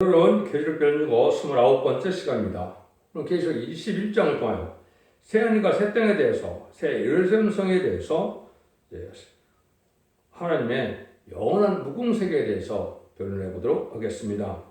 오늘은 계시록 변주고 29번째 시간입니다. 오늘 계시록 21장을 통하여 새 하늘과 새 땅에 대해서, 새 예루살렘 성에 대해서 하나님의 영원한 무궁세계에 대해서 변론해 보도록 하겠습니다.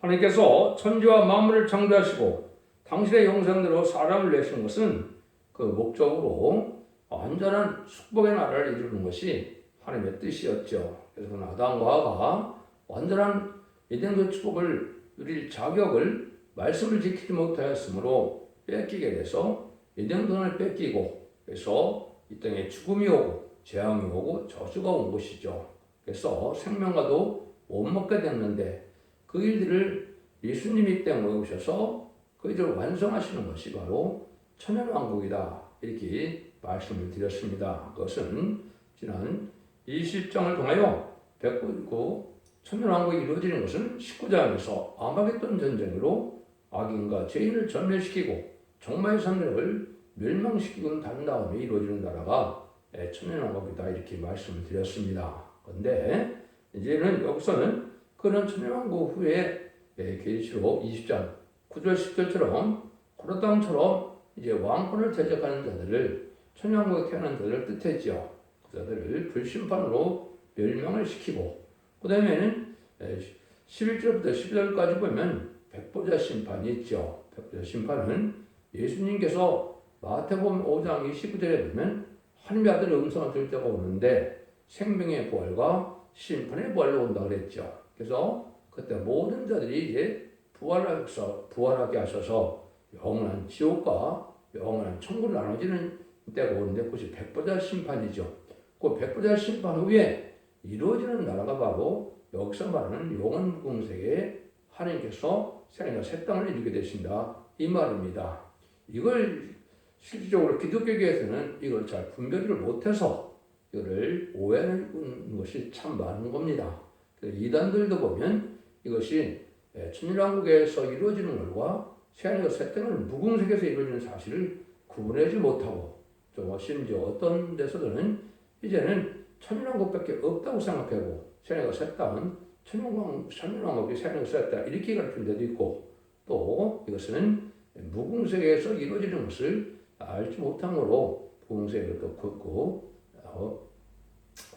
하나님께서 천지와 만물을 창조하시고 당신의 형상대로 사람을 내신 것은 그 목적으로 완전한 축복의 나라를 이루는 것이 하나님의 뜻이었죠. 그래서 아담과 하와가 완전한 에덴의 축복을 누릴 자격을 말씀을 지키지 못하였으므로 뺏기게 돼서 에덴 동산을 뺏기고, 그래서 이 땅에 죽음이 오고 재앙이 오고 저주가 온 것이죠. 그래서 생명과도 못 먹게 됐는데 그 일들을 예수님이 땅에 오셔서 그 일을 완성하시는 것이 바로 천연왕국이다, 이렇게 말씀을 드렸습니다. 그것은 지난 20장을 통하여 배우고, 천연왕국이 이루어지는 것은 19장에서 아마겟돈 전쟁으로 악인과 죄인을 전멸시키고 정마의 산들을 멸망시키고 난 다음에 이루어지는 나라가 천연왕국이다, 이렇게 말씀을 드렸습니다. 그런데 이제는 여기서는 그런 천연왕국 후에 계시록 20장 9절 10절처럼 고라당처럼 이제 왕권을 대적하는 자들을, 천연왕국에 태어난 자들을 뜻했죠. 그 자들을 불심판으로 멸망을 시키고, 그 다음에는 11절부터 12절까지 보면 백보자 심판이 있죠. 백보자 심판은 예수님께서 마태복음 5장 29절에 보면 하나님의 아들의 음성을 들을 때가 오는데 생명의 부활과 심판의 부활로 온다고 그랬죠. 그래서 그때 모든 자들이 이제 부활하게 하셔서 영원한 지옥과 영원한 천국을 나눠지는 때가 오는데 그것이 백보자 심판이죠. 그 백보자 심판 후에 이루어지는 나라가 바로 여기서 말하는 영원 무궁세계에 하나님께서 새하늘과 새 땅을 이루게 되신다, 이 말입니다. 이걸 실질적으로 기독교계에서는 이걸 잘 분별을 못해서 이거를 오해하는 것이 참 많은 겁니다. 이단들도 보면 이것이 천일왕국에서 이루어지는 것과 새하늘과 새 땅을 무궁세계에서 이루어지는 사실을 구분하지 못하고, 또 심지어 어떤 데서는 이제는 천연왕국밖에 없다고 생각하고 새하늘과 새 땅은 천연왕국이 새하늘과 새 땅 이렇게 가르치는 데도 있고, 또 이것은 무궁세계에서 이루어지는 것을 알지 못함으로 무궁세계를 또 걷고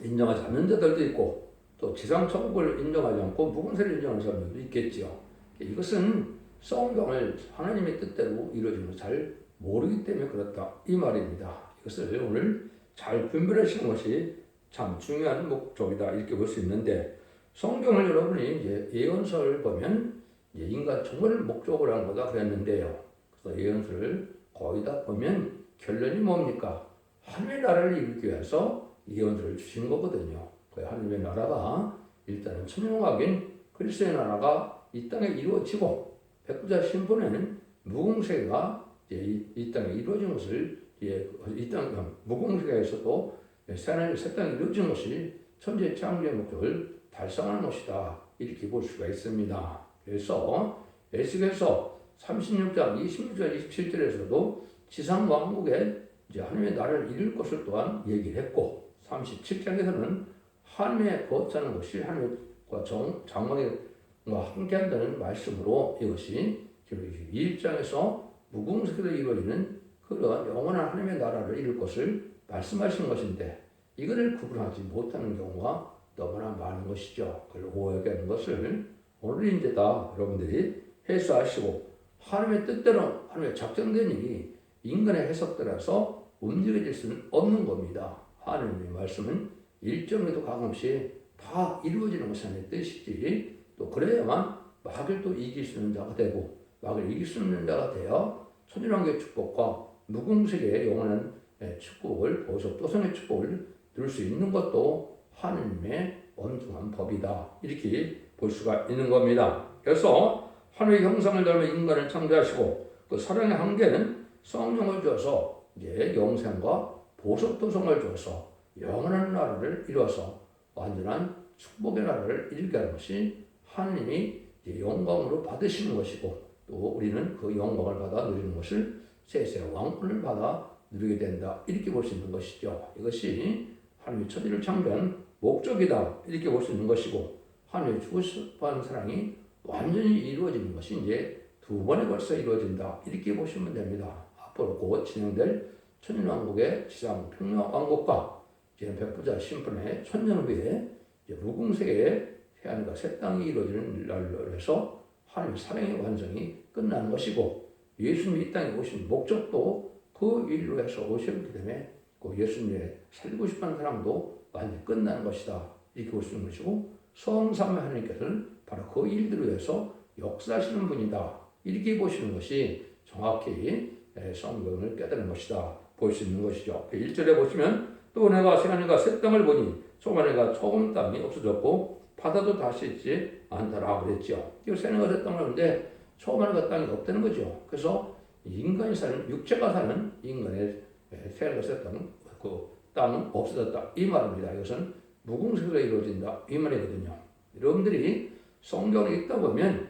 인정하지 않는 자들도 있고, 또 지상천국을 인정하지 않고 무궁세를 인정하는 사람들도 있겠죠. 이것은 성경을 하나님의 뜻대로 이루어지는 것을 잘 모르기 때문에 그렇다, 이 말입니다. 이것을 오늘 잘 분별하시는 것이 참 중요한 목적이다, 이렇게 볼 수 있는데, 성경을 여러분이 이제 예언서를 보면 이제 인간 정말 목적으로 하는 거다 그랬는데요. 그래서 예언서를 거의 다 보면 결론이 뭡니까? 하나님의 나라를 이루기 위해서 예언서를 주신 거거든요. 그 하나님의 나라가 일단은 천연왕국인 그리스도의 나라가 이 땅에 이루어지고, 백부자 심판에는 무궁세가 이제 이 땅에 이루어진 것을, 이 땅 무궁세계에서도 새하늘 새 땅이 이루어진 것이 천지의 창조의 목적을 달성하는 것이다, 이렇게 볼 수가 있습니다. 그래서 에스겔서 36장 26절 27절에서도 지상 왕국에 이제 하나님의 나라를 이룰 것을 또한 얘기를 했고, 37장에서는 하나님의 거처하는 것이 하나님과 장막과 함께한다는 말씀으로 이것이 21장에서 무궁세계로 이루어지는 그런 영원한 하나님의 나라를 이룰 것을 말씀하시는 것인데, 이거를 구분하지 못하는 경우가 너무나 많은 것이죠. 그걸 오해하게 하는 것을 오늘 이제 다 여러분들이 해소하시고, 하나님의 뜻대로 하나님의 작정된 일이 인간의 해석 따라서 움직여질 수는 없는 겁니다. 하나님의 말씀은 일정에도 가끔씩 다 이루어지는 것이 하나님의 뜻이지, 또 그래야만 마귀를 또 이길 수 있는 자가 되고, 마귀를 이길 수 있는 자가 되어 천일왕국의 축복과 무궁세계의 영원한 축복을, 보석 도성의 축복을 누릴 수 있는 것도 하나님의 엄중한 법이다, 이렇게 볼 수가 있는 겁니다. 그래서 하나님의 형상을 닮아 인간을 창조하시고, 그 사랑의 한계는 성령을 주어서 이제 영생과 보석 도성을 주어서 영원한 나라를 이루어서 완전한 축복의 나라를 이루게 하는 것이 하나님이 영광으로 받으시는 것이고, 또 우리는 그 영광을 받아 누리는 것을 세세 왕권을 받아 누리게 된다, 이렇게 볼 수 있는 것이죠. 이것이 하나님이 천지를 창조한 목적이다, 이렇게 볼 수 있는 것이고, 하나님의 주고싶어하는 사랑이 완전히 이루어지는 것이 이제 두 번에 걸쳐 이루어진다. 이렇게 보시면 됩니다. 앞으로 곧 진행될 천년왕국의 지상 평화왕국과 이제 백부자 심판의 천년 후에 무궁세계의 태안과 새 땅이 이루어지는 날로 해서 하나님의 사랑의 완성이 끝나는 것이고, 예수님이 이 땅에 오신 목적도 그 일로 해서 오셨기 때문에 그 예수님의 살리고 싶어하는 사랑도 완전히 끝나는 것이다. 이렇게 볼 수 있는 것이고, 성삼위 하나님께서는 바로 그 일들을 위해서 역사하시는 분이다. 이렇게 보시는 것이 정확히 성경을 깨달은 것이다. 볼 수 있는 것이죠. 1절에 보시면 또 내가 새하늘과 새 땅을 보니 초반에가 처음 땅이 없어졌고 바다도 다시 있지 않더라 그랬죠. 이 새하늘과 새 땅을 보는데 초반에가 땅이 없다는 거죠. 그래서 인간이 사는, 육체가 사는 인간의 새하늘과 새 땅은, 그 땅은 없어졌다. 이 말입니다. 이것은 무궁세계로 이루어진다. 이 말이거든요. 여러분들이 성경을 읽다 보면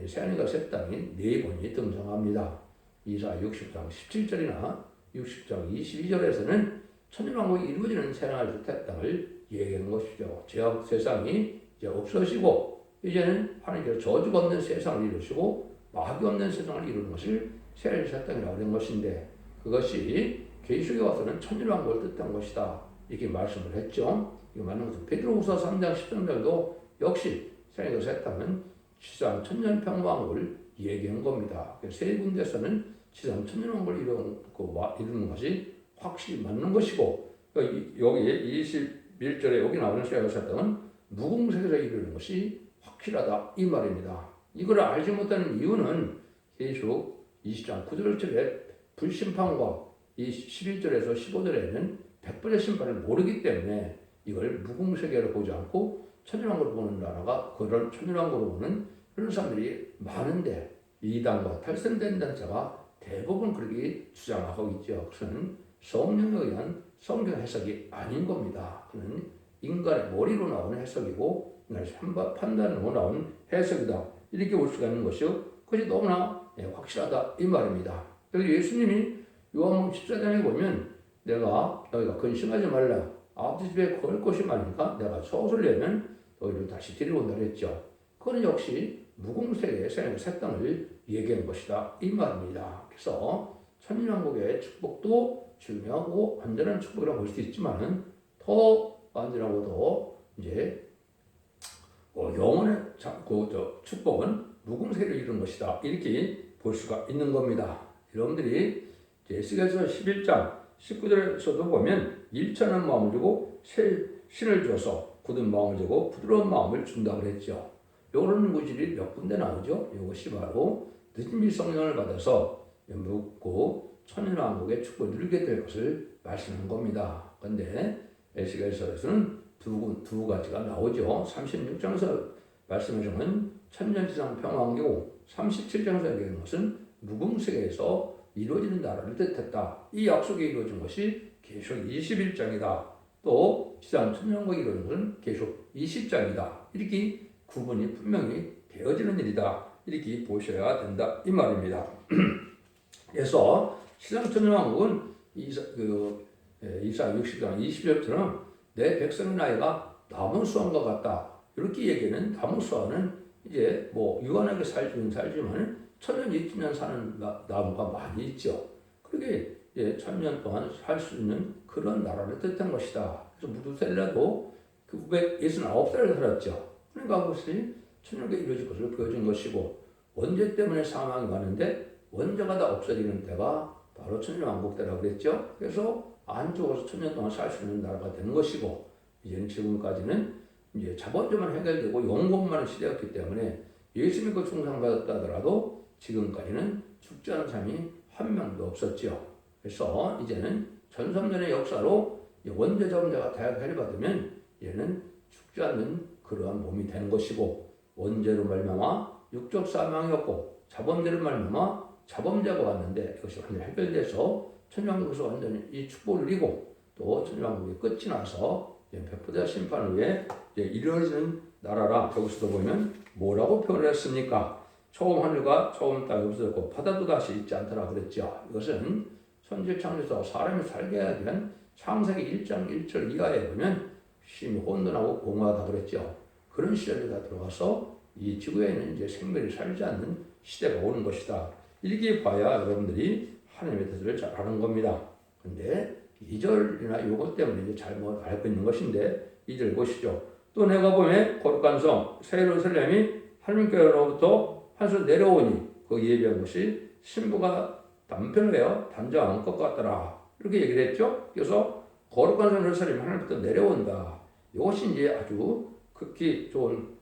새하늘과 새 땅이 네 번이 등장합니다. 이사 60장 17절이나 60장 22절에서는 천년왕국이 이루어지는 새하늘과 새 땅을 얘기하는 것이죠. 죄악 세상이 이제 없어지고 이제는 하나님께서 저주가 없는 세상을 이루시고 마귀 없는 세상을 이루는 것을 새하늘과 새 땅이라고 하는 것인데, 그것이 계시록에 와서는 천년왕국을 뜻한 것이다. 이렇게 말씀을 했죠. 이거 맞는 것은 베드로후서 3장 10절도 역시 새하늘과 새 땅은 지상 천년평화왕국을 얘기한 겁니다. 세 군데서는 지상 천년왕국을 이루는 것이 확실히 맞는 것이고, 여기 21절에 여기 나오는 새하늘과 새 땅은 무궁세계에서 이루는 것이 확실하다. 이 말입니다. 이걸 알지 못하는 이유는 계시록 20장 9절에 불심판과 이 11절에서 15절에는 백번의 심판을 모르기 때문에 이걸 무궁세계로 보지 않고 천년왕국으로 보는 나라가, 그런 천년왕국으로 보는 그런 사람들이 많은데 이단과 탈선된 자가 대부분 그렇게 주장하고 있죠. 그것은 성령에 의한 성경 해석이 아닌 겁니다. 그는 인간의 머리로 나오는 해석이고 인간의 판단으로 나오는 해석이다. 이렇게 볼 수가 있는 것이요. 그것이 너무나 확실하다. 이 말입니다. 그래서 예수님이 요한복음 14장에 보면 내가 너희가 근심하지 말라. 아버지 집에 걸 것이 많으니까 내가 소설 내면 너희를 다시 데려온다 그랬죠. 그건 역시 무궁세계의 새 땅을 얘기한 것이다. 이 말입니다. 그래서 천년왕국의 축복도 중요하고 완전한 축복이라고 볼 수 있지만 더 완전하고도 이제 영원의 축복은 무궁세계를 이루는 것이다. 이렇게 볼 수가 있는 겁니다. 여러분들이 에스겔서 11장 19절에서도 보면 일천한 마음을 주고 신을 줘서 굳은 마음을 주고 부드러운 마음을 준다고 그랬죠. 요런 구절이 몇 군데 나오죠. 이것이 바로 늦은 성령을 받아서 묻고 천년왕국의 축복을 누리게 될 것을 말씀하는 겁니다. 그런데 에스겔서에서는 두 가지가 나오죠. 36장에서 말씀하시는 천년지상 평화왕국이고 37장에서 얘기하는 것은 무궁세계에서 이루어지는 나라를 뜻했다. 이 약속이 이루어진 것이 계시록 21장이다. 또 지상 천년왕국이 이루어진 것은 계시록 20장이다. 이렇게 구분이 분명히 되어지는 일이다. 이렇게 보셔야 된다. 이 말입니다. 그래서 지상 천년왕국은 이사 60장 20절처럼 내 백성의 나이가 나무 수완과 같다. 이렇게 얘기는 나무 수완은 이제 뭐 유한하게 살지만 1000년, 2000년 사는 나무가 많이 있죠. 그렇게 1000년 동안 살 수 있는 그런 나라를 뜻한 것이다. 그래서 무두셀라도 969살을 살았죠. 그러니까 그것이 천년에 이루어질 것을 보여준 것이고, 원죄 때문에 사망이 많은데 원죄가 다 없어지는 때가 바로 천년왕국 때라고 그랬죠. 그래서 안 죽어서 1000년 동안 살 수 있는 나라가 되는 것이고, 이제는 지금까지는 이제 자본주의만 해결되고 영혼만 시대였기 때문에 예수 믿고 충성받았다 하더라도 지금까지는 죽지 않은 사람이 한 명도 없었죠. 그래서 이제는 전성전의 역사로 원죄 자범죄가 대학을 받으면 얘는 죽지 않는 그러한 몸이 되는 것이고, 원죄로 말미암아 육적 사망이었고 자범죄로 말미암아 자범죄가 왔는데 이것이 완전히 해결돼서 천년왕국에서 완전히 이 축복을 누리고, 또 천년왕국이 끝이 나서 백부자 심판 후에 이루어지는 나라라. 여기서도 보면 뭐라고 표현을 했습니까? 처음 하늘과 처음 땅이 없어졌고 바다도 다시 있지 않더라 그랬죠. 이것은 천지 창조에서 사람이 살게 하기 위한 창세기 1장 1절 이하에 보면 심히 혼돈하고 공허하다 그랬죠. 그런 시절에 다 들어가서 이 지구에는 이제 생명이 살지 않는 시대가 오는 것이다. 이렇게 봐야 여러분들이 하나님의 뜻을 잘 아는 겁니다. 근데 2절이나 이것 때문에 이제 잘못 알고 있는 것인데 2절 보시죠. 또 내가 보매 거룩한 성 새 예루살렘이 하나님께로부터 하늘에서 내려오니 그 예비한 것이 신부가 남편을 위하여 단장한 것 같더라. 이렇게 얘기를 했죠. 그래서 거룩한 성 예루살렘이 하나님부터 내려온다. 이것이 이제 아주 극히 좋은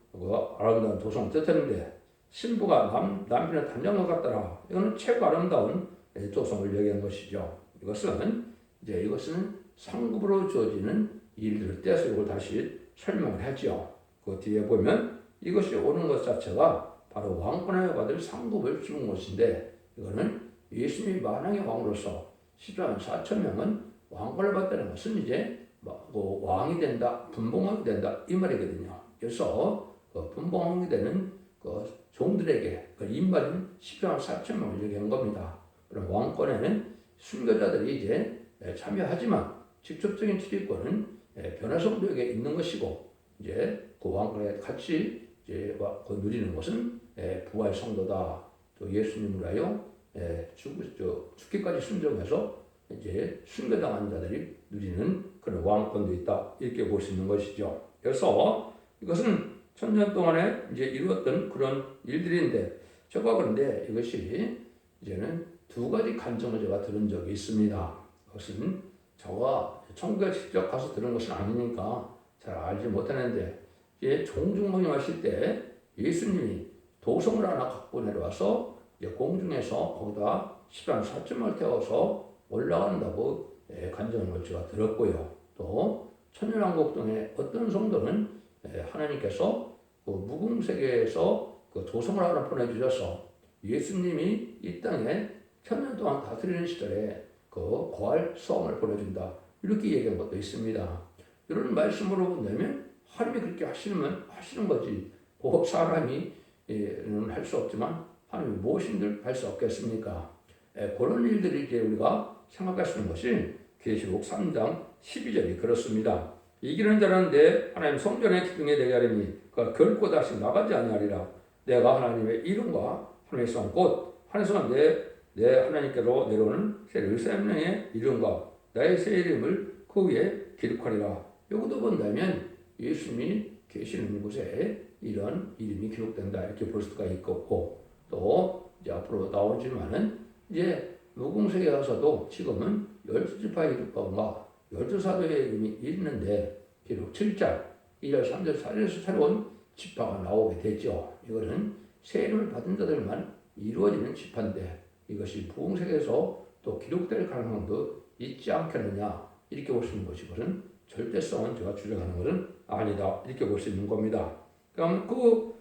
아름다운 도성을 뜻하는데 신부가 남편을 단장한 것 같더라. 이거는 최고 아름다운 도성을 얘기한 것이죠. 이것은 상급으로 주어지는 일들을 떼서 이걸 다시 설명을 하죠. 그 뒤에 보면 이것이 오는 것 자체가 바로 왕권을 받을 상급을 주는 것인데 이거는 예수님이 만왕의 왕으로서 14만 4천 명은 왕권을 받다는 것은 이제 왕이 된다, 분봉왕이 된다 이 말이거든요. 그래서 분봉왕이 되는 종들에게 인발인 14만 4천 명을 얘기한 겁니다. 그럼 왕권에는 순교자들이 이제 참여하지만 직접적인 출입권은 변화성도에게 있는 것이고 이제 그 왕권에 같이 이제 누리는 것은 부활 성도다. 또 예수님을 하여 죽기까지 순종해서 이제 순교당한 자들이 누리는 그런 왕권도 있다. 이렇게 볼 수 있는 것이죠. 그래서 이것은 천년 동안에 이제 이루었던 그런 일들인데 제가 그런데 이것이 이제는 두 가지 간증을 제가 들은 적이 있습니다. 그것은 저가 천국에 직접 가서 들은 것은 아니니까 잘 알지 못하는데 종중문이 하실 때 예수님이 도성을 하나 갖고 내려와서 공중에서 거기다 14만 4천을 태워서 올라간다고 간증한 걸 제가 들었고요. 또 천년왕국동에 어떤 성도는 하나님께서 그 무궁세계에서 그 도성을 하나 보내주셔서 예수님이 이 땅에 천년 동안 다스리는 시절에 그 고할 성을 보내준다. 이렇게 얘기한 것도 있습니다. 이런 말씀으로 본다면 하나님이 그렇게 하시는 거지. 사람이 할 수 없지만 하나님이 무엇인들 할 수 없겠습니까? 그런 일들이 이제 우리가 생각할 수 있는 것이 계시록 3장 12절이 그렇습니다. 이기는 자는 내 하나님 성전의 기둥에 되게 하리니 그가 결코 다시 나가지 아니하리라. 내가 하나님의 이름과 하나님의 성 곧 하나님의 내 하나님께로 내려오는 새 예루살렘의 이름과 나의 새 이름을 그 위에 기록하리라. 여기도 본다면 예수님이 계시는 곳에 이런 이름이 기록된다 이렇게 볼 수가 있고 또 이제 앞으로 나오지만은 이제 무궁세계 가서도 지금은 12지파의 기록과 12사도의 이름이 있는데 비록 7장 2절 3절 4절에서 새로운 지파가 나오게 되죠. 이거는 새 이름을 받은 자들만 이루어지는 지파인데 이것이 부흥세계에서 또 기록될 가능성도 있지 않겠느냐 이렇게 볼 수 있는 것이 그것은 절대성은 제가 주장하는 것은 아니다 이렇게 볼 수 있는 겁니다. 그럼 그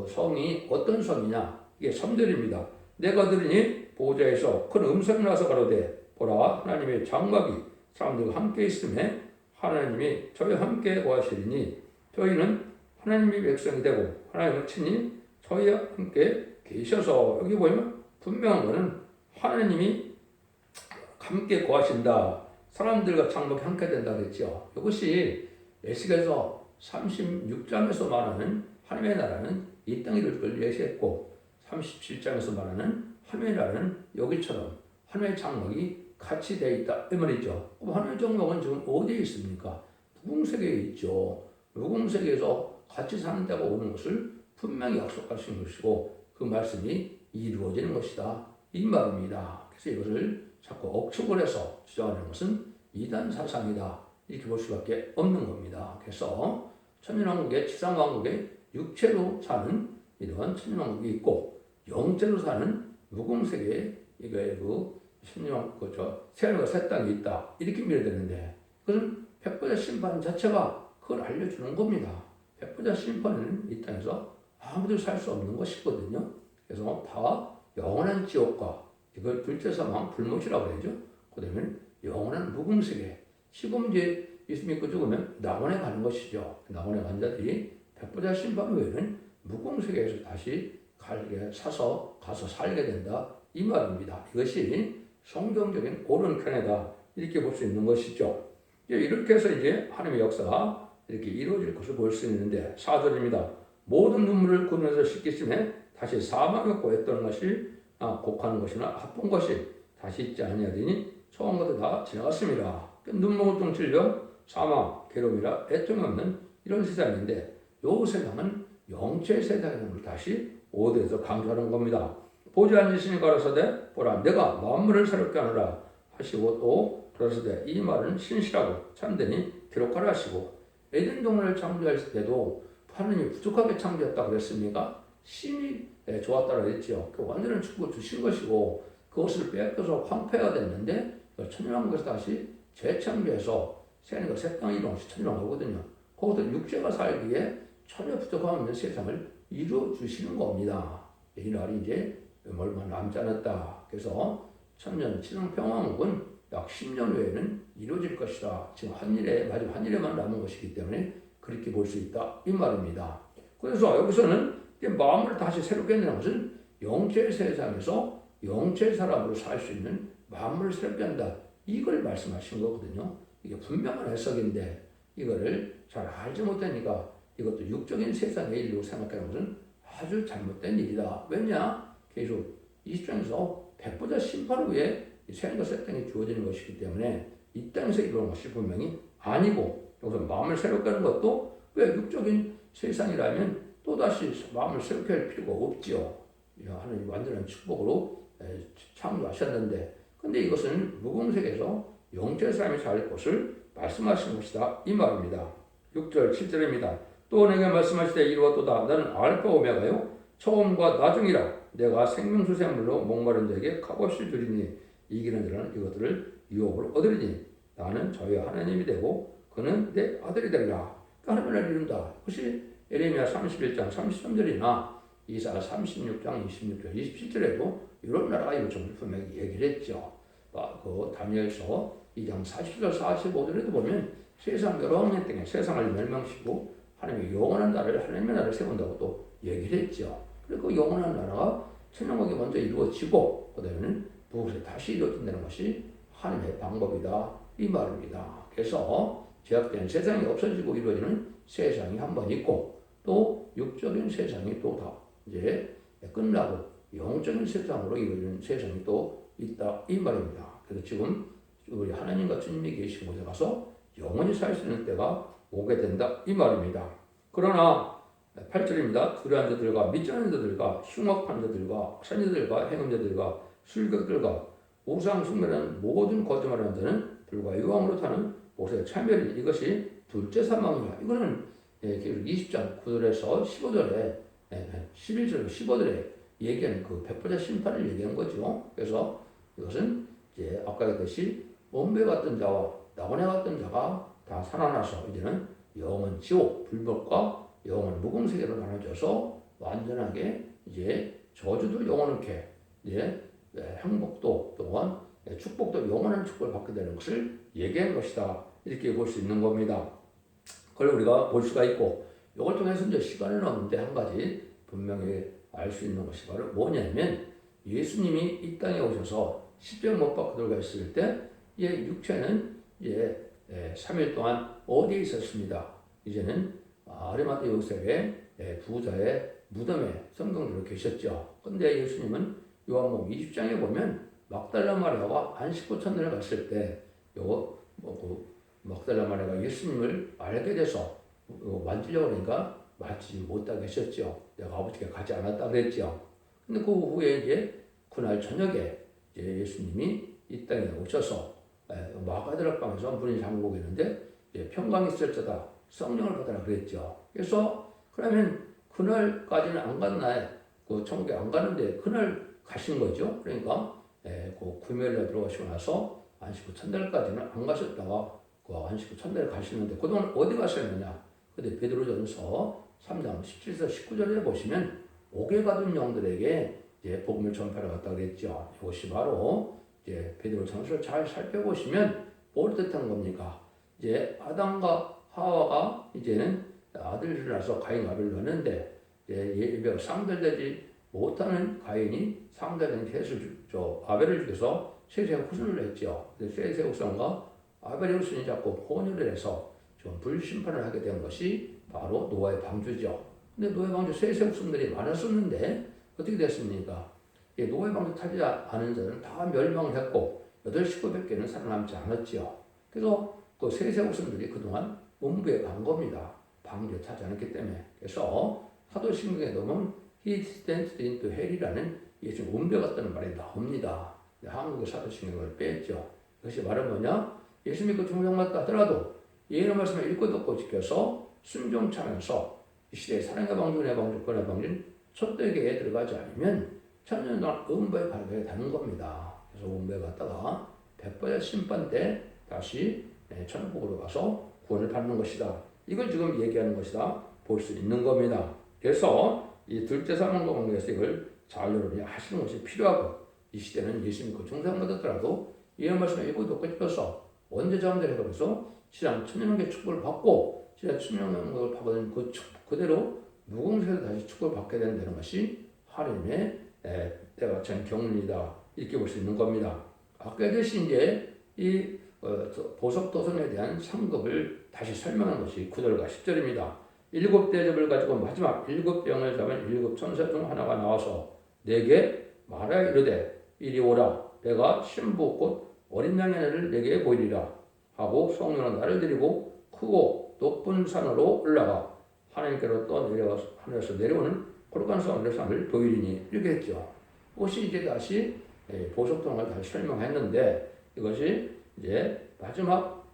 성이 어떤 성이냐 이게 3절입니다. 내가 들으니 보호자에서 큰 음성이 나서 가로되 보라 하나님의 장막이 사람들과 함께 있음에 하나님이 저희와 함께 거하시리니 저희는 하나님의 백성이 되고 하나님은 친히 저희와 함께 계셔서 여기 보면 분명한 것은 하나님이 함께 거하신다. 사람들과 장막이 함께 된다 그랬죠. 이것이 에스겔서 36장에서 말하는 하나님의 나라는 이 땅에 이룰 걸 예시했고 37장에서 말하는 하나님의 나라는 여기처럼 하나님의 장막이 같이 되어 있다 이 말이죠. 그럼 하나님의 장막은 지금 어디에 있습니까? 무궁세계에 있죠. 무궁세계에서 같이 사는 때가 오는 것을 분명히 약속하신 것이고 그 말씀이 이루어지는 것이다 이 말입니다. 그래서 이것을 자꾸 억측을 해서 주장하는 것은 이단 사상이다 이렇게 볼 수밖에 없는 겁니다. 그래서 천년왕국에 지상왕국에 육체로 사는 이러한 천년왕국이 있고 영체로 사는 무궁세계에 세상과 새 땅이 있다 이렇게 밀어되는데 그것은 백보자 심판 자체가 그걸 알려주는 겁니다. 백보자 심판은 이 땅에서 아무도 살 수 없는 것이거든요. 그래서 다 영원한 지옥과 이걸 둘째 사망 불못이라고 그러죠. 그 다음에 영원한 무궁세계 지금 이제 예수 믿고 죽으면 낙원에 가는 것이죠. 낙원에 간 자들이 백보자 심판 후에는 무궁세계에서 다시 가서 살게 된다 이 말입니다. 이것이 성경적인 옳은 견해다 이렇게 볼 수 있는 것이죠. 이렇게 해서 이제 하나님의 역사가 이렇게 이루어질 것을 볼 수 있는데 4절입니다. 모든 눈물을 그늘에서 씻기심에 다시 사망에 고했던 것이 곡하는 것이나 아픈 것이 다시 있지 아니하더니 처음부터 다 지나갔습니다. 눈물통 질병, 사망, 괴로움이라 애통이 없는 이런 세상인데 요 세상은 영체 세상을 다시 5대에서 강조하는 겁니다. 보지 않으시니 가라사대 보라 내가 만물을 새롭게 하노라 하시고 또 가라사대 이 말은 신실하고 참되니 기록하라 하시고 에덴 동산을 창조할 때도 하느님이 부족하게 창조했다 그랬습니까? 심히 좋았다고 했죠. 완전한 축복을 주신 것이고 그것을 뺏겨서 황폐가 됐는데 천연왕국에서 다시 재창조해서 새하늘과 새 땅을 이루어서 천연왕국이거든요. 거기서 육체가 살기에 전혀 부족함 없는 세상을 이루어 주시는 겁니다. 이 날이 이제 얼마 남지 않았다. 그래서 천년 칠성평화국은 약 10년 후에는 이루어질 것이다. 지금 마지막 한 일에만 남은 것이기 때문에 그렇게 볼 수 있다. 이 말입니다. 그래서 여기서는 마음을 다시 새롭게 한다는 것은 영체 세상에서 영체 사람으로 살 수 있는 마음을 새롭게 한다. 이걸 말씀하신 거거든요. 이게 분명한 해석인데 이거를 잘 알지 못하니까 이것도 육적인 세상의 일로 생각하는 것은 아주 잘못된 일이다. 왜냐? 계속 20장에서 백보자 심판 후에 새하늘과 새 땅이 주어지는 것이기 때문에 이 땅에서 이루는 것이 분명히 아니고 여기서 마음을 새롭게 하는 것도 왜 육적인 세상이라면 또다시 마음을 새롭게 할 필요가 없지요. 하나님 완전한 축복으로 창조하셨는데 근데 이것은 무공색에서 영적 삶이 살 것을 말씀하신 것이다. 이 말입니다. 6절 7절입니다. 또 내게 말씀하시되 이루었도다. 나는 알파 오메가요 처음과 나중이라. 내가 생명수생물로 목마른 자에게 값없이 주리니 이기는 자는 이것들을 유업을 얻으리니 나는 저희 하나님이 되고 그는 내 아들이 되리라. 하나님을 이룬다. 혹시 에레미야 31장 33절이나 이사야 36장 26절 27절에도 이런 나라가 이루어질 분명히 얘기를 했죠. 그 다니엘서 2장 40절 45절에도 보면 세상 여러 년 동안 세상을 멸망시키고 하나님의 영원한 나라를 하나님의 나라를 세운다고 또 얘기를 했죠. 그리고 그 영원한 나라가 천년국이 먼저 이루어지고 그 다음에는 부국에 다시 이루어진다는 것이 하나님의 방법이다. 이 말입니다. 그래서 제약된 세상이 없어지고 이루어지는 세상이 한 번 있고 또 육적인 세상이 또 다 이제 끝나고 영적인 세상으로 이루어지는 세상이 또 있다. 이 말입니다. 그래서 지금 우리 하나님과 주님이 계신 곳에 가서 영원히 살 수 있는 때가 오게 된다. 이 말입니다. 그러나 8절입니다. 두려운 자들과 믿지 않는 자들과 흉악한 자들과 선지자들과 행음자들과 술객들과 우상 숭배하는 모든 거짓말하는 자는 불과 유황으로 타는 모세의 차멸이 이것이 둘째 사망이라. 이거는 20장 9절에서 15절에 11절 15절에 얘기하는 그 백보자 심판을 얘기한 거죠. 그래서 이것은 이제 아까 했듯이 원배 같은 자와 나그네 같은 자가 다 살아나서 이제는 영원 지옥 불법과 영원 무공세계로 나눠져서 완전하게 이제 저주도 영원하게 이제 행복도 또한 축복도 영원한 축복을 받게 되는 것을 얘기한 것이다. 이렇게 볼 수 있는 겁니다. 그걸 우리가 볼 수가 있고 이걸 통해서 이제 시간은 없는데 한 가지 분명히 알 수 있는 것이 바로 뭐냐면 예수님이 이 땅에 오셔서 십자가 못 박혀 들어갔을 때 육체는 3일 동안 어디에 있었습니다. 이제는 아리마타 요셉의 부자의 무덤에 성경대로 계셨죠. 근데 예수님은 요한복음 20장에 보면 막달라 마리아가 안식구 천년을 갔을 때 막달라 마리아가 예수님을 알게 돼서 만지려고 하니까 만지지 못하게 하셨죠. 내가 아버지께 가지 않았다 그랬죠. 근데 그 후에 이제 그날 저녁에 이제 예수님이 이 땅에 오셔서 마가다락 방에서 문이 잠그고 있는데 평강이 있을 자다 성령을 받아라 그랬죠. 그래서 그러면 그날까지는 안 갔나요? 그 천국에 안 가는데 그날 가신 거죠. 그러니까 그 금요일날 들어가시고 나서 안식구 첫날까지는 안 가셨다가 그 안식구 첫날 가시는데 그동안 어디 가셨느냐? 근데 베드로전서 3장 17절 19절에 보시면 옥에 가둔 영들에게 이제 복음을 전파하러 갔다 그랬죠. 이것이 바로 이제 베드로 전서를 잘 살펴보시면 뭘 뜻하는 겁니까? 이제 아담과 하와가 이제는 아들을 낳아서 가인 아벨을 낳는데 예배가 상달되지 못하는 가인이 상달된 아벨을 죽여서 셋의 후손을 냈죠. 셋의 후손과 아벨의 후손이 자꾸 혼혈을 해서 좀 불심판을 하게 된 것이 바로 노아의 방주죠. 근데 노예방주 세세국순들이 많았었는데 어떻게 됐습니까? 이 노예방주 타지 않은 자들은 다 멸망을 했고 8,900개는 살아남지 않았지요. 그래서 그 세세국순들이 그동안 음부에 간 겁니다. 방주에 타지 않았기 때문에. 그래서 사도신경에 보면 He descended into hell이라는 이게 지금 음배 같다는 말이 나옵니다. 한국의 사도신경을 뺐죠. 이것이 말은 뭐냐? 예수 믿고 중생받다 하더라도 예언의 말씀을 읽고 듣고 지켜서 순종차면서 이 시대의 사랑의 방주, 내 방주, 권의 방주는 첫대계에 들어가지 않으면 천년 동안 음배에 가게 되는 겁니다. 그래서 음배에 갔다가 백벌의 심판 때 다시 천국으로 가서 구원을 받는 것이다. 이걸 지금 얘기하는 것이다. 볼 수 있는 겁니다. 그래서 이 둘째 사망과 관계에서 이걸 잘 여러분이 하시는 것이 필요하고 이 시대는 예수 믿고 중생받았더라도 예언 말씀을 읽고 듣고 싶어서 언제 자원들에 가서 신앙 천년왕국의 축복을 받고 신앙 천년왕국을 받은 그 그대로 무공세로 다시 축복을 받게 된다는 것이 하나님의 때가 참 경륜이다 이렇게 볼 수 있는 겁니다. 아까 대신 이제 이 보석 도성에 대한 상급을 다시 설명하는 것이 9절과 10절입니다. 7 대접을 가지고 마지막 7 병을 잡은 7 천사 중 하나가 나와서 내게 말하여 이르되 이리 오라 내가 신부 곧 어린 양의 날을 내게 보이리라 하고 성령은 나를 데리고 크고 높은 산으로 올라가 하나님께로 또 내려와서 하늘에서 내려오는 거룩한 성의 보이리니 이렇게 했죠. 이것이 이제 다시 보석통을 다시 설명했는데 이것이 이제 마지막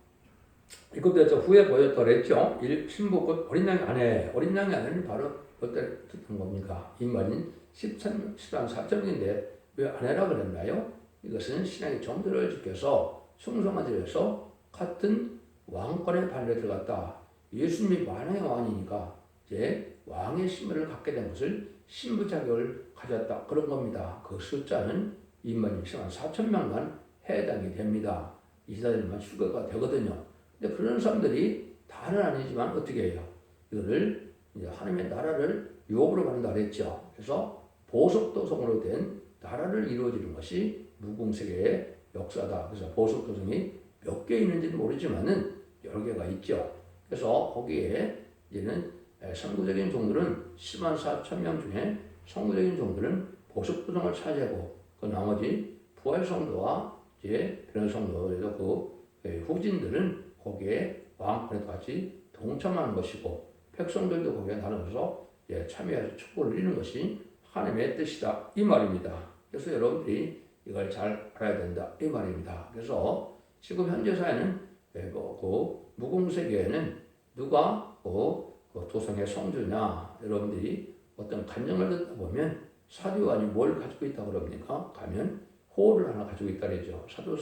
7 대접 후에 보였더라 했죠. 신부 곧 어린 양의 아내, 어린 양의 아내는 바로 어떤 뜻한 겁니까? 이 말인 13, 4점인데 왜 아내라 그랬나요? 이것은 신앙의 정도를 지켜서 충성한 자에서 같은 왕권의 반열에 들어갔다. 예수님이 만왕의 왕이니까 이제 왕의 신분을 갖게 된 것을 신부 자격을 가졌다. 그런 겁니다. 그 숫자는 2만 4천명만 해당이 됩니다. 이스라엘만 휴거가 되거든요. 근데 그런 사람들이 다는 아니지만 어떻게 해요? 이거를 이제 하나님의 나라를 유업으로 받는다 그랬죠. 그래서 보석도성으로 된 나라를 이루어지는 것이 무궁세계의 역사다. 그래서 보석도성이 몇 개 있는지는 모르지만은 여러 개가 있죠. 그래서 거기에 이제는 선구적인 종들은 10만 4천 명 중에 선구적인 종들은 보석도성을 차지하고 그 나머지 부활성도와 이제 변성도에도 그 후진들은 거기에 왕권에 같이 동참하는 것이고 백성들도 거기에 나눠서 참여해서 축복을 이루는 것이 하나님의 뜻이다 이 말입니다. 그래서 여러분들이 이걸 잘 알아야 된다 이 말입니다. 그래서 지금 현재 사회는 그 무공세계에는 누가 그 도성의 성주냐 여러분들이 어떤 간증을 듣다 보면 사도 요한이 뭘 가지고 있다고 그럽니까? 가면 호를 하나 가지고 있다 그러죠. 사도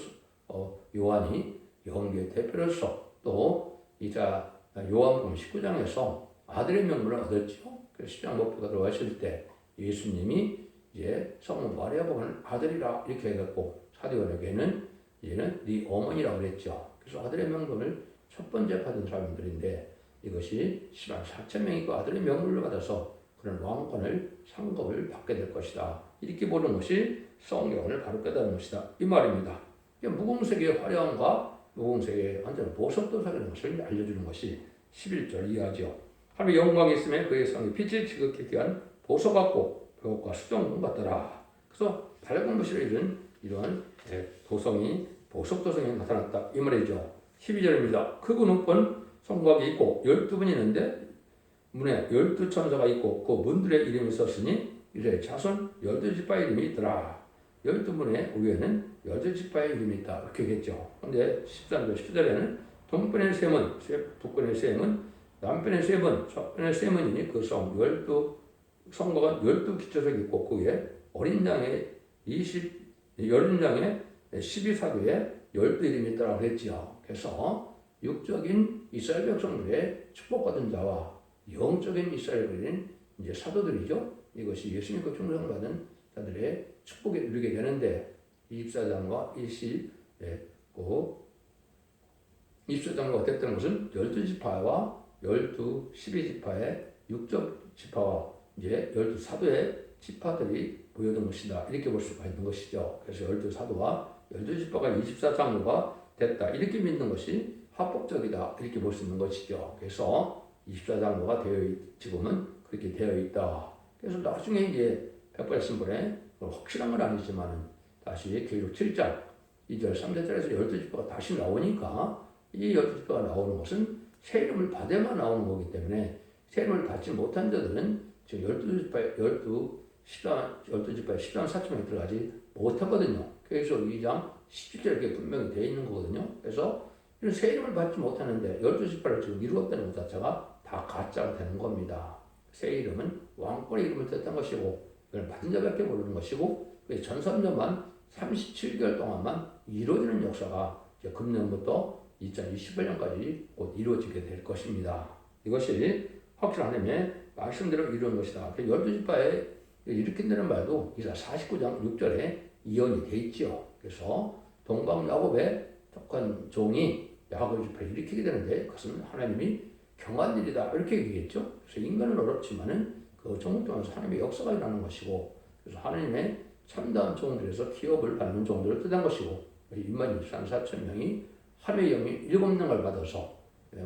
요한이 영계의 대표로서 또 이자 요한복음 19장에서 아들의 명분을 얻었죠. 그래서 십자가못부가 들어가실 때 예수님이 이제 성모 마리아 보면 아들이라 이렇게 해갖고 사도 요한에게는 이제는 네 어머니라고 그랬죠. 그래서 아들의 명분을 첫 번째 받은 사람들인데 이것이 10만 4천 명이 그 아들의 명분을 받아서 그런 왕권을 상급을 받게 될 것이다. 이렇게 보는 것이 성경을 바로 깨달은 것이다. 이 말입니다. 무공세계의 화려함과 무공세계의 완전 보석도사라는 것을 알려주는 것이 11절 이하죠. 하나님의 영광이 있으면 그의 성이 빛이 지극히 귀한 보석 같고 벽과 수정금 같더라. 그래서 밝은 것이라 이런 도성이 보석도성이 나타났다. 이 말이죠. 12절입니다. 크고 높은 성곽이 있고 12분이 있는데 문에 12천사가 있고 그 문들의 이름이 썼으니 이제 자손 12지파의 이름이 있더라. 12문의 위에는 12지파의 이름이 있다. 이렇게 했겠죠. 그런데 13절 10절에는 동편의 세문, 북편의 세문, 남편의 세문, 서편의 세문이니 그 성 12성곽은 12기초석이 있고 그 위에 어린 양의 12사도에 12이름이 있다고 했지요. 그래서 육적인 이스라엘 백성들의 축복받은 자와 영적인 이스라엘인 이제 사도들이죠. 이것이 예수 믿고 충성을 받은 자들의 축복에 누리게 되는데 24장과 24장과 어땠던 것은 12지파와 12지파의 육적 지파와 이제 12사도의 지파들이 모여든 것이다. 이렇게 볼 수가 있는 것이죠. 그래서 12사도와 12지파가 24장로가 됐다. 이렇게 믿는 것이 합법적이다. 이렇게 볼 수 있는 것이죠. 그래서 24장로가 되어 지금은 그렇게 되어 있다. 그래서 나중에 이제 백발신분에 확실한 건 아니지만 다시 계시록 7장 2절 3절에서 12지파가 다시 나오니까 이 12지파가 나오는 것은 새 이름을 받아야만 나오는 거기 때문에 새 이름을 받지 못한 자들은 지금 12지파의 10장 4천명에 들어가지 못하거든요. 그래서 2장 17절에 이렇게 분명히 되어 있는 거거든요. 그래서 이런 새 이름을 받지 못하는데 12지파를 지금 이루었다는 것 자체가 다 가짜가 되는 겁니다. 새 이름은 왕권의 이름을 뜻한 것이고 이걸 받은 자밖에 모르는 것이고 전 3년만 37개월 동안만 이루어지는 역사가 이제 금년부터 2028년까지 곧 이루어지게 될 것입니다. 이것이 확실한 하나님의 말씀대로 이루어진 것이다. 12지파에 일으킨다는 말도 이사 49장 6절에 이언이 돼 있죠. 그래서 동방 야곱의 독한 종이 야곱 지파를 일으키게 되는데 그것은 하나님이 경한 일이다 이렇게 얘기했죠. 그래서 인간은 어렵지만은 그 종을 통해서 하나님의 역사가 일어나는 것이고 그래서 하나님의 참다운 종들에서 기업을 받는 종들을 뜻한 것이고 26,400명이 하나님의 영이 7명을 받아서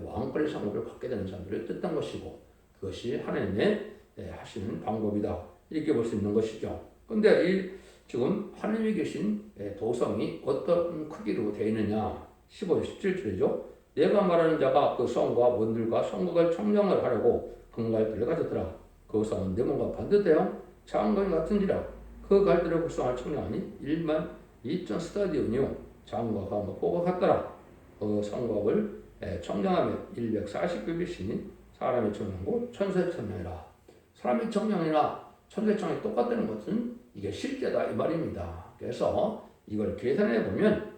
왕권의 상급을 받게 되는 사람들을 뜻한 것이고 그것이 하나님의 하시는 방법이다 이렇게 볼 수 있는 것이죠. 그런데 이 지금 하나님이 계신 도성이 어떤 크기로 되어 있느냐 15절 17절이죠. 내가 말하는 자가 그 성과 원들과 성곽을 청량을 하려고 금갈대를 가졌더라. 그 성은 내 몸과 반듯해요. 장관이 같은지라 그 갈대를 구성할 청량하니 1만 2천 스타디온이요 장과가 먹고가 같더라. 그 성곽을 청량하면 140규빗이니 사람의 청량고 천사의 청량이라. 사람의 청량이나 천사의 청량이 똑같다는 것은 이게 실제다 이 말입니다. 그래서 이걸 계산해 보면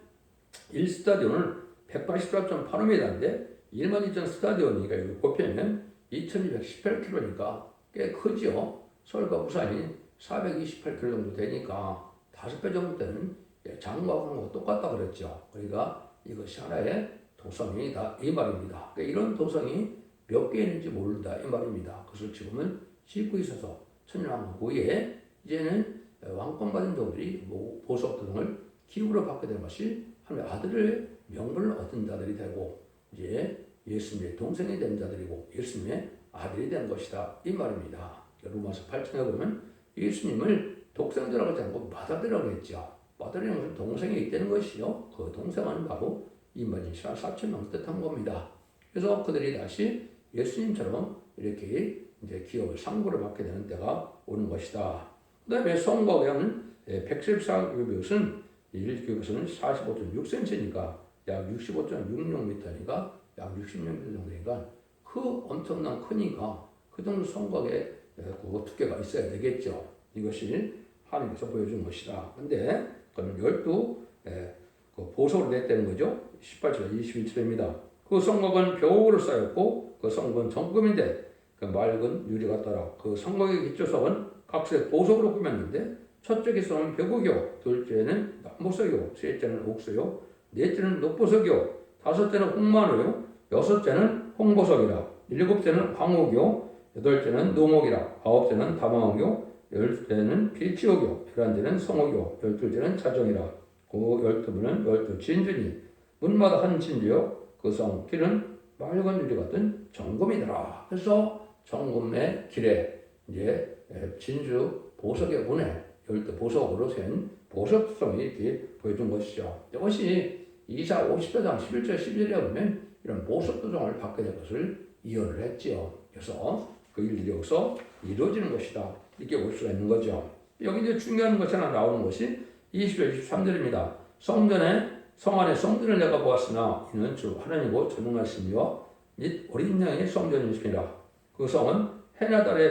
1스타디온은 184.85m인데 1만 2천 스타디온이니까 이거 곱하면 2218km니까 꽤 크죠. 서울과 부산이 428km 정도 되니까 5배 정도 되는 장과하고 똑같다 그랬죠. 그러니까 이것이 하나의 도성이다 이 말입니다. 그러니까 이런 도성이 몇 개 있는지 모른다 이 말입니다. 그것을 지금은 짓고 있어서 천년왕국 후에 이제는 왕권 받은 자들이 보석 등을 기업으로 받게 된 것이 하나님의 아들의 명분을 얻은 자들이 되고 이제 예수님의 동생이 된 자들이고 예수님의 아들이 된 것이다 이 말입니다. 로마서 8장에 보면 예수님을 독생자라고 하지 않고 맏아들이라고 했죠. 맏아들이라는 것은 동생이 있다는 것이요. 그 동생은 바로 24,000명 뜻한 겁니다. 그래서 그들이 다시 예수님처럼 이렇게 이제 기업을 상고를 받게 되는 때가 오는 것이다. 그 다음에 성곽에는 114규빗은 1규빗은 45.6cm니까 약 65.66m니까 약 60mm 정도니까 그 엄청난 크니까 그 정도 성곽에 그 두께가 있어야 되겠죠. 이것이 하나님께서 보여준 것이다. 근데 그건 12 그 보석으로 냈다는 거죠. 18절 21절입니다. 그 성곽은 벽으로 쌓였고 그 성곽은 정금인데 그 맑은 유리 같더라. 그 성곽의 기초석은 각색 보석으로 꾸몄는데 첫째 기초석은 벽옥이요, 둘째는 남보석이요, 셋째는 옥수요, 넷째는 녹보석이요, 다섯째는 홍마루요, 여섯째는 홍보석이라. 일곱째는 황옥이요, 여덟째는 노목이라. 아홉째는 다망옥이요, 열째는 필치옥이요, 열한째는 성옥이요, 열둘째는 자정이라. 그 12분은 12 진주니 문마다 한 진주요, 그 성 길은 맑은 유리 같은 정금이더라. 그래서 정금의 길에 이제 진주 보석의 문에 12 보석으로 센 보석성이 이렇게 보여준 것이죠. 이것이 이사 54장 11절 12절에 보면 이런 보석 도정을 받게 될 것을 이언을 했지요. 그래서 그 일들이 여기서 이루어지는 것이다. 이렇게 볼 수가 있는 거죠. 여기 이제 중요한 것이 하나 나오는 것이 20절 23절입니다. 성 안에 성전을 내가 보았으나 이는 주 하나님이고 전능하시며 및 어린 양의 성전이시니라. 그 성은 해나 달에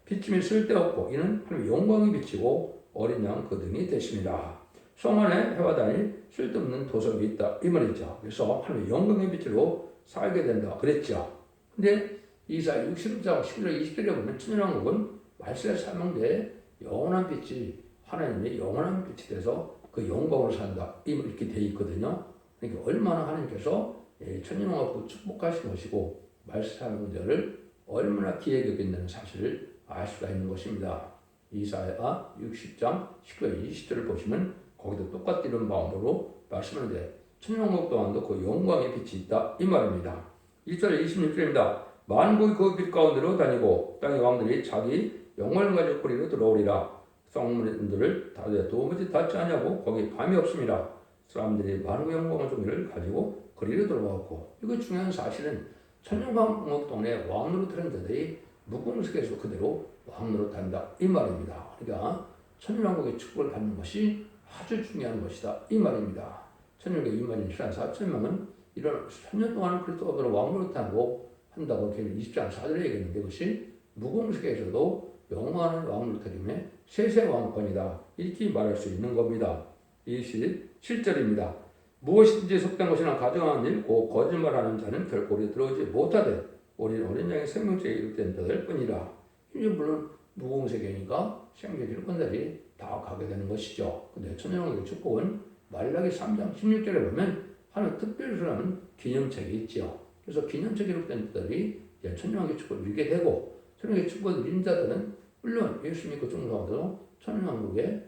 비침이 쓸데없고 이는 하나님의 영광이 비치고 어린 양 그 등이 되십니다. 성 안에 해와 달이 쓸데없는 도석이 있다 이 말이죠. 그래서 하나님의 영광의 빛으로 살게 된다 그랬죠. 근데 이사 60장 11절 20절에 보면 천년왕국은 말세에 사명돼 영원한 빛이 하나님의 영원한 빛이 돼서 그 영광으로 산다 이렇게 돼 있거든요. 그러니까 얼마나 하나님께서 천년왕국을 축복하신 것이고 말세 사명자를 얼마나 기회에 여긴다는 사실을 알 수가 있는 것입니다. 이사야 60장 19절 20절을 보시면 거기도 똑같이 이런 마음으로 말씀하는데 천년왕국 동안도 그 영광의 빛이 있다 이 말입니다. 1절 26절입니다. 만국이 그 빛 가운데로 다니고 땅의 왕들이 자기 영광을 가지고 거리로 들어오리라. 성문들을 도무지 닫지 않냐고 거기 밤이 없습니다. 사람들이 만국의 영광의 종기를 가지고 거리로 들어왔고 이거 중요한 사실은 천년왕국 동네 왕노릇하는 자들이 무궁색에서 그대로 왕노릇한다 이 말입니다. 그러니까 천년왕국의 축복을 받는 것이 아주 중요한 것이다 이 말입니다. 천년왕국의 2만 4천명은 이런 1000년 동안 그리스도로 왕노릇하고 한다고 걔는 20장 4절에 얘기했는데 그것이 무궁색에서도 영원한 왕노릇하기에 세세 왕권이다 이렇게 말할 수 있는 겁니다. 27절입니다. 무엇이든지 속된 것이나 가정하는 일, 곧 거짓말하는 자는 결코 우리 들어오지 못하되 우리는 어린 양의 생명체에 이룩된 자들 뿐이라. 이제 물론 무공세계니까 생명체를 건달이 다 가게 되는 것이죠. 근데 천년왕국의 축복은 말라기 3장 16절에 보면 하나님 특별히 주는 기념책이 있죠. 그래서 기념책에 이룩된 자들이 천년왕국의 축복을 누리게 되고 천년왕국의 축복을 누린 자들은 물론 예수 믿고 종교하고도 천년왕국의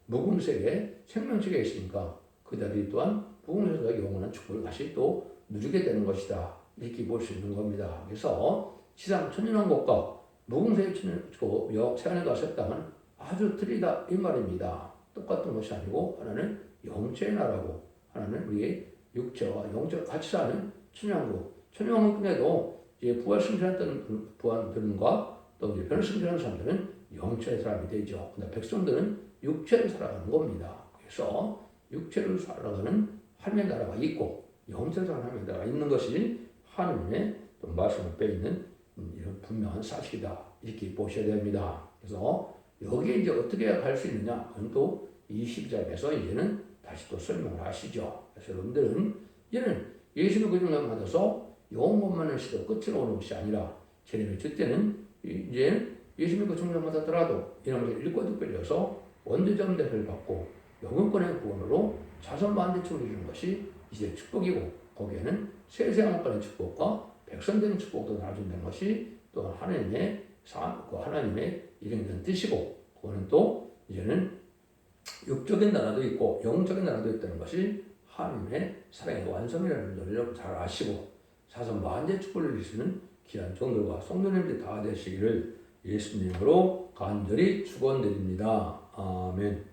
무공세계의 생명체가 있으니까 그 자들이 또한 무궁에서 영원한 축복을 다시 또 누리게 되는 것이다. 이렇게 볼 수 있는 겁니다. 그래서 지상 천년왕국과 무궁세의 천년왕국 세안에 가서 땅은 아주 틀리다 이 말입니다. 똑같은 것이 아니고 하나는 영체의 나라고 하나는 우리의 육체와 영체가 같이 사는 천년왕국. 천년왕국 중에도 이제 부활 승천했던 부활들과 또 이제 변을 승천하는 사람들은 영체의 사람이 되죠. 근데 백성들은 육체를 살아가는 겁니다. 그래서 육체를 살아가는 하나님의 나라가 있고 영체를 살아가는 하나님의 나라가 있는 것이 하나님의 말씀을 빼있는 이런 분명한 사실이다. 이렇게 보셔야 됩니다. 그래서 여기에 이제 어떻게 갈 수 있느냐? 그건 또 20장에서 이제는 다시 또 설명을 하시죠. 그래서 여러분들은 이제는 예수님의 그림을 받아서 영원만을 시도 끝으로 오는 것이 아니라 재림을 줄 때는 이제 예수님의 그 종을 받았더라도 이런 것을 일거듭 걸려서 원죄점 대를 받고 영원권의 구원으로 자선 반대축을 이루는 것이 이제 축복이고 거기에는 세세왕권의 축복과 백성되는 축복도 나눠준다는 것이 또 하나님의 하나님의 일행된 뜻이고 그거는 또 이제는 육적인 나라도 있고 영적인 나라도 있다는 것이 하나님의 사랑의 완성이라는 것을 여러분 잘 아시고 자선 반대 축복을 이루시는 귀한 종들과 성도님들이 다 되시기를 예수님으로 간절히 축원드립니다. 아멘.